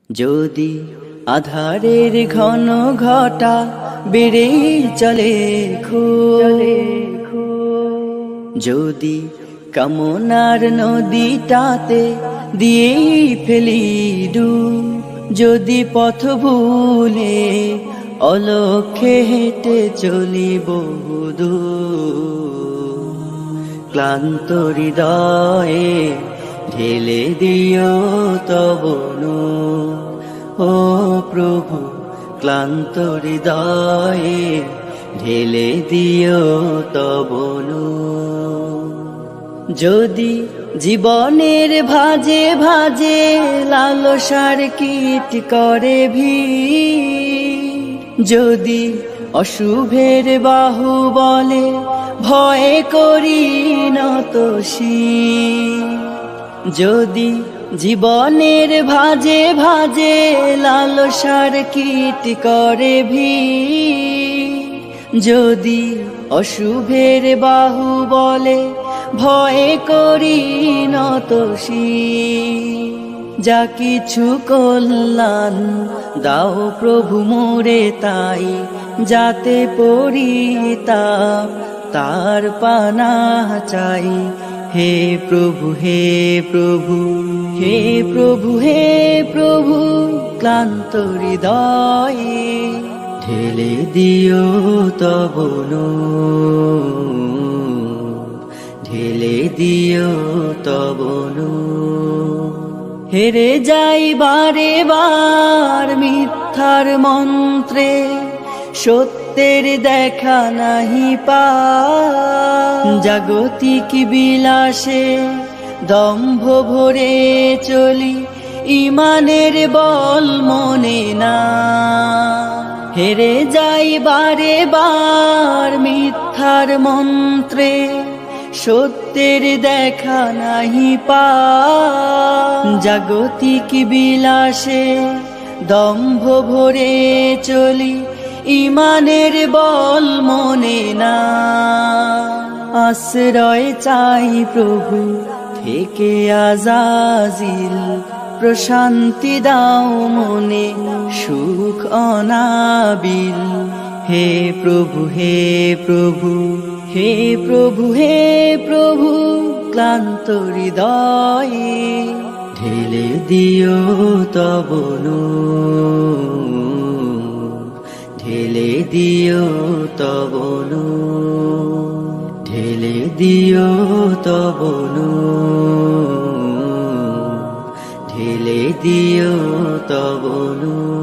যদি আধারের ঘন ঘটা বেড়ে চলে যদি কামনার নদীটাতে দিয়ে ফেলি ডুব, যদি পথ ভুলে অলক্ষ্যে হেঁটে চলি বহুদূর, ক্লান্ত হৃদয়ে ঢেলে দিও তব নূর। ও প্রভু, ক্লান্ত হৃদয়ে ঢেলে দিও তব নূর। যদি জীবনের ভাজে ভাজে লালসার কীট করে ভিড়, যদি অশুভের বাহু বলে ভয় করি নত শির, যদি জীবনের ভাজে ভাজে লালসার কীট করে ভিড়, যদি অশুভের বাহু বলে ভয় করি নত শির, যা কিছু কল্যাণ দাও প্রভু মোরে তাই, যাতে পরিতাপ তার পানাহ চাই। হে প্রভু, হে প্রভু, হে প্রভু, হে প্রভু, ক্লান্ত হৃদয়ে ঢেলে দিও তব নূর, ঢেলে দিও তব নূর। হেরে যাই বারে বার মিথ্যার মন্ত্রে, সত্যের দেখা নাহি পাই, জাগতিক বিলাসে দম্ভ ভরে চলি, ইমানের বল মনে না। হেরে যাই বারে বার মিথ্যার মন্ত্রে, সত্যের দেখা নাহি পাই, জাগতিক বিলাসে দম্ভ ভরে চলি, ইমানের বল মনে না। আশ্রয় চাই প্রভু থেকে আজাজিল, প্রশান্তি দাও মনে সুখ অনাবিল। হে প্রভু, হে প্রভু, হে প্রভু, হে প্রভু, ক্লান্ত হৃদয়ে ঢেলে দিও তব নূর, ঢেলে দিও তব নূর, ঢেলে দিও তব নূর, ঢেলে দিও তব নূর।